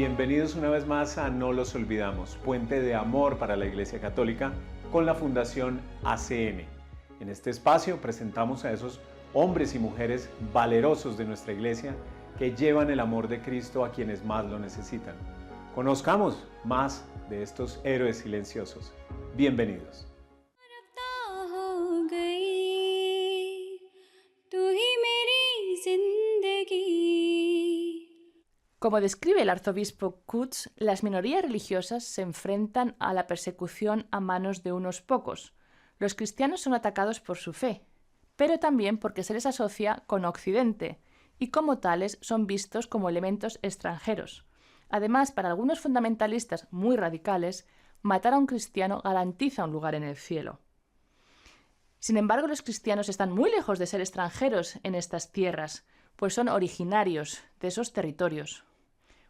Bienvenidos una vez más a No los olvidamos, puente de amor para la Iglesia Católica con la Fundación ACN. En este espacio presentamos a esos hombres y mujeres valerosos de nuestra Iglesia que llevan el amor de Cristo a quienes más lo necesitan. Conozcamos más de estos héroes silenciosos. Bienvenidos. Como describe el arzobispo Kutz, las minorías religiosas se enfrentan a la persecución a manos de unos pocos. Los cristianos son atacados por su fe, pero también porque se les asocia con Occidente, y como tales son vistos como elementos extranjeros. Además, para algunos fundamentalistas muy radicales, matar a un cristiano garantiza un lugar en el cielo. Sin embargo, los cristianos están muy lejos de ser extranjeros en estas tierras, pues son originarios de esos territorios.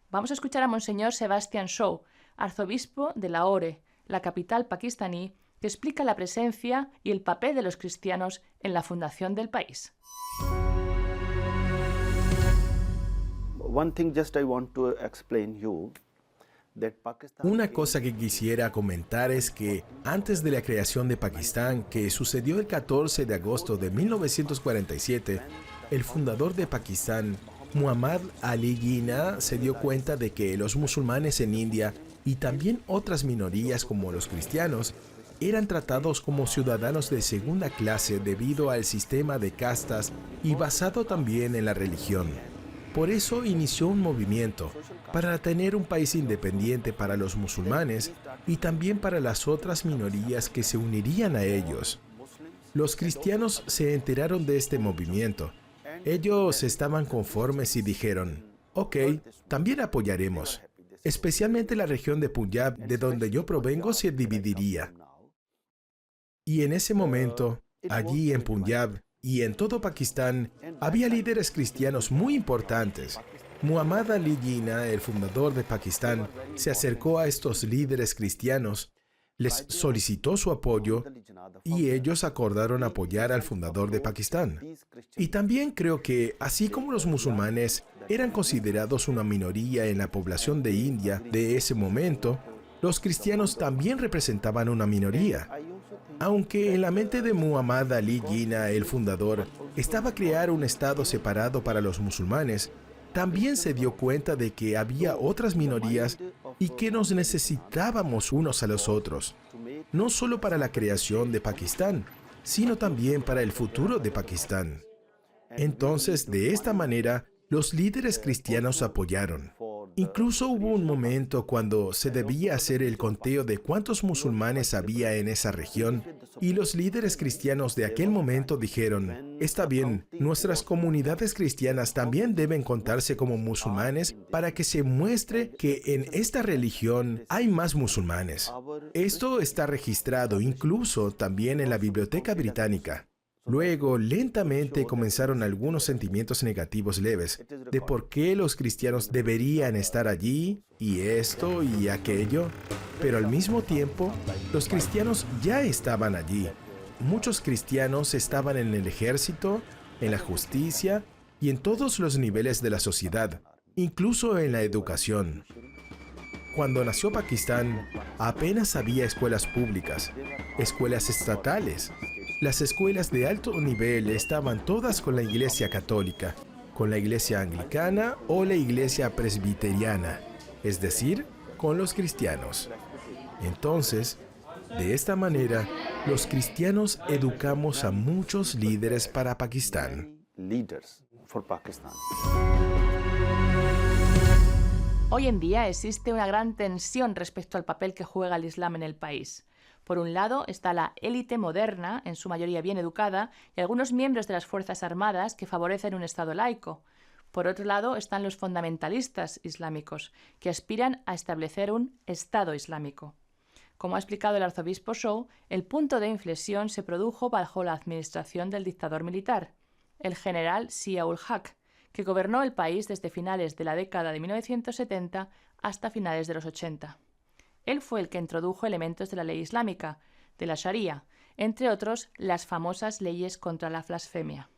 Vamos a escuchar a Monseñor Sebastian Shaw, arzobispo de Lahore, la capital pakistaní, que explica la presencia y el papel de los cristianos en la fundación del país. Una cosa que quisiera comentar es que antes de la creación de Pakistán, que sucedió el 14 de agosto de 1947, el fundador de Pakistán, Muhammad Ali Jinnah, se dio cuenta de que los musulmanes en India y también otras minorías como los cristianos eran tratados como ciudadanos de segunda clase debido al sistema de castas y basado también en la religión. Por eso inició un movimiento para tener un país independiente para los musulmanes y también para las otras minorías que se unirían a ellos. Los cristianos se enteraron de este movimiento. Ellos estaban conformes y dijeron, ok, también apoyaremos. Especialmente la región de Punjab, de donde yo provengo, se dividiría. Y en ese momento, allí en Punjab y en todo Pakistán, había líderes cristianos muy importantes. Muhammad Ali Jinnah, el fundador de Pakistán, se acercó a estos líderes cristianos, les solicitó su apoyo y ellos acordaron apoyar al fundador de Pakistán. Y también creo que, así como los musulmanes eran considerados una minoría en la población de India de ese momento, los cristianos también representaban una minoría. Aunque en la mente de Muhammad Ali Jinnah, el fundador, estaba crear un estado separado para los musulmanes, también se dio cuenta de que había otras minorías y que nos necesitábamos unos a los otros, no solo para la creación de Pakistán, sino también para el futuro de Pakistán. Entonces, de esta manera, los líderes cristianos apoyaron. Incluso hubo un momento cuando se debía hacer el conteo de cuántos musulmanes había en esa región, y los líderes cristianos de aquel momento dijeron, está bien, nuestras comunidades cristianas también deben contarse como musulmanes para que se muestre que en esta religión hay más musulmanes. Esto está registrado incluso también en la Biblioteca Británica. Luego, lentamente comenzaron algunos sentimientos negativos leves de por qué los cristianos deberían estar allí, y esto y aquello, pero al mismo tiempo, los cristianos ya estaban allí. Muchos cristianos estaban en el ejército, en la justicia y en todos los niveles de la sociedad, incluso en la educación. Cuando nació Pakistán, apenas había escuelas públicas, escuelas estatales. Las escuelas de alto nivel estaban todas con la Iglesia Católica, con la Iglesia Anglicana o la Iglesia Presbiteriana, es decir, con los cristianos. Entonces, de esta manera, los cristianos educamos a muchos líderes para Pakistán. Hoy en día existe una gran tensión respecto al papel que juega el Islam en el país. Por un lado está la élite moderna, en su mayoría bien educada, y algunos miembros de las Fuerzas Armadas que favorecen un Estado laico. Por otro lado están los fundamentalistas islámicos, que aspiran a establecer un Estado islámico. Como ha explicado el arzobispo Shaw, el punto de inflexión se produjo bajo la administración del dictador militar, el general Zia-ul-Haq, que gobernó el país desde finales de la década de 1970 hasta finales de los 80. Él fue el que introdujo elementos de la ley islámica, de la Sharia, entre otros las famosas leyes contra la blasfemia.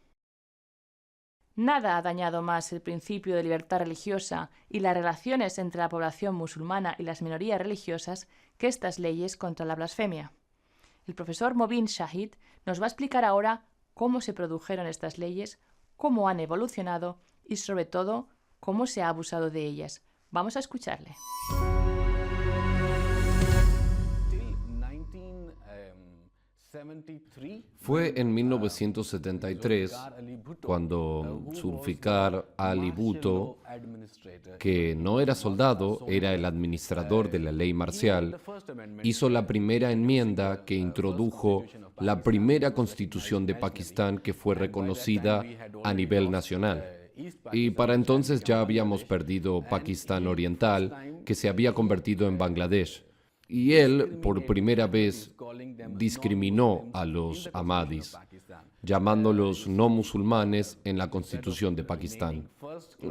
Nada ha dañado más el principio de libertad religiosa y las relaciones entre la población musulmana y las minorías religiosas que estas leyes contra la blasfemia. El profesor Mobin Shahid nos va a explicar ahora cómo se produjeron estas leyes, cómo han evolucionado y, sobre todo, cómo se ha abusado de ellas. Vamos a escucharle. Fue en 1973 cuando Zulfikar Ali Bhutto, que no era soldado, era el administrador de la ley marcial, hizo la primera enmienda que introdujo la primera constitución de Pakistán que fue reconocida a nivel nacional. Y para entonces ya habíamos perdido Pakistán Oriental, que se había convertido en Bangladesh. Y él, por primera vez, discriminó a los ahmadis, llamándolos no musulmanes en la Constitución de Pakistán.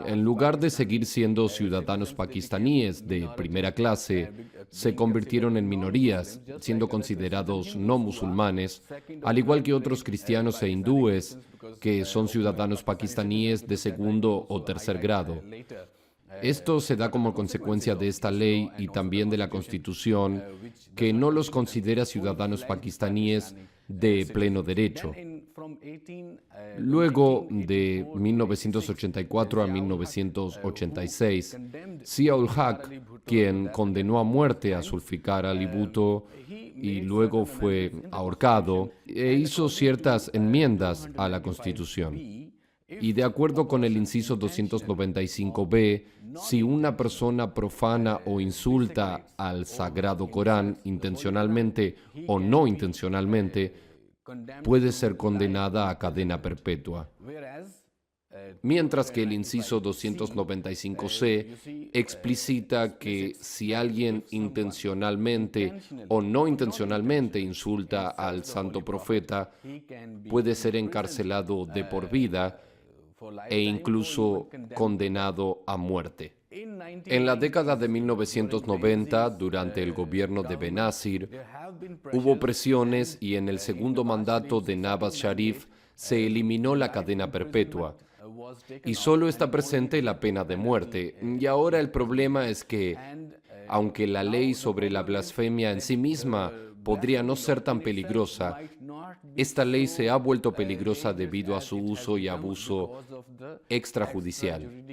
En lugar de seguir siendo ciudadanos pakistaníes de primera clase, se convirtieron en minorías, siendo considerados no musulmanes, al igual que otros cristianos e hindúes, que son ciudadanos pakistaníes de segundo o tercer grado. Esto se da como consecuencia de esta ley y también de la Constitución, que no los considera ciudadanos pakistaníes de pleno derecho. Luego, de 1984 a 1986, Zia-ul Haq, quien condenó a muerte a Zulfikar Ali Bhutto y luego fue ahorcado, hizo ciertas enmiendas a la Constitución. Y de acuerdo con el inciso 295b, si una persona profana o insulta al Sagrado Corán intencionalmente o no intencionalmente, puede ser condenada a cadena perpetua. Mientras que el inciso 295c explicita que si alguien intencionalmente o no intencionalmente insulta al santo profeta, puede ser encarcelado de por vida e incluso condenado a muerte. En la década de 1990, durante el gobierno de Benazir, hubo presiones y en el segundo mandato de Nawaz Sharif se eliminó la cadena perpetua y solo está presente la pena de muerte. Y ahora el problema es que, aunque la ley sobre la blasfemia en sí misma podría no ser tan peligrosa, esta ley se ha vuelto peligrosa debido a su uso y abuso extrajudicial.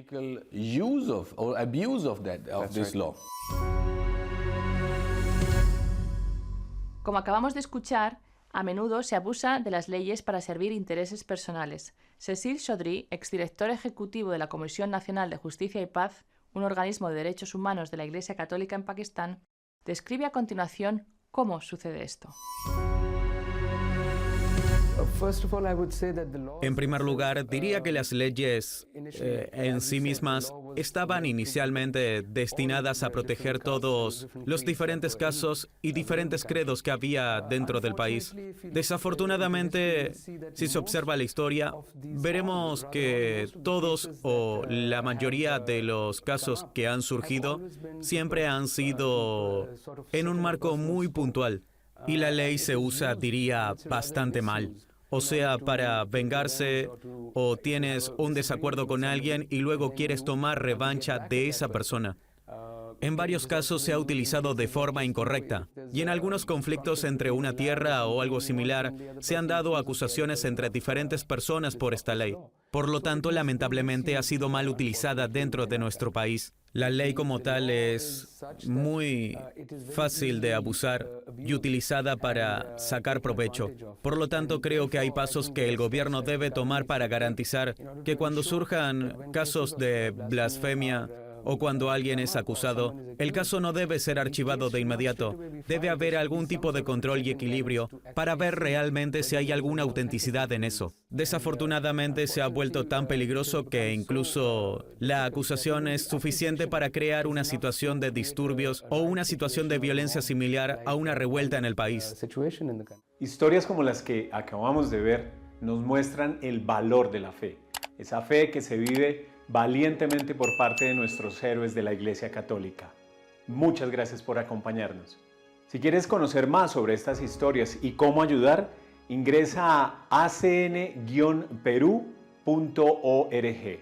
Como acabamos de escuchar, a menudo se abusa de las leyes para servir intereses personales. Cecil Chaudhry, exdirector ejecutivo de la Comisión Nacional de Justicia y Paz, un organismo de derechos humanos de la Iglesia Católica en Pakistán, describe a continuación cómo sucede esto. En primer lugar, diría que las leyes en sí mismas estaban inicialmente destinadas a proteger todos los diferentes casos y diferentes credos que había dentro del país. Desafortunadamente, si se observa la historia, veremos que todos o la mayoría de los casos que han surgido siempre han sido en un marco muy puntual y la ley se usa, diría, bastante mal. O sea, para vengarse o tienes un desacuerdo con alguien y luego quieres tomar revancha de esa persona. En varios casos se ha utilizado de forma incorrecta y en algunos conflictos entre una tierra o algo similar se han dado acusaciones entre diferentes personas por esta ley. Por lo tanto, lamentablemente ha sido mal utilizada dentro de nuestro país. La ley como tal es muy fácil de abusar y utilizada para sacar provecho. Por lo tanto, creo que hay pasos que el gobierno debe tomar para garantizar que cuando surjan casos de blasfemia o cuando alguien es acusado, el caso no debe ser archivado de inmediato. Debe haber algún tipo de control y equilibrio para ver realmente si hay alguna autenticidad en eso. Desafortunadamente se ha vuelto tan peligroso que incluso la acusación es suficiente para crear una situación de disturbios o una situación de violencia similar a una revuelta en el país. Historias como las que acabamos de ver nos muestran el valor de la fe, esa fe que se vive valientemente por parte de nuestros héroes de la Iglesia Católica. Muchas gracias por acompañarnos. Si quieres conocer más sobre estas historias y cómo ayudar, ingresa a acn-perú.org. www.ccc.org.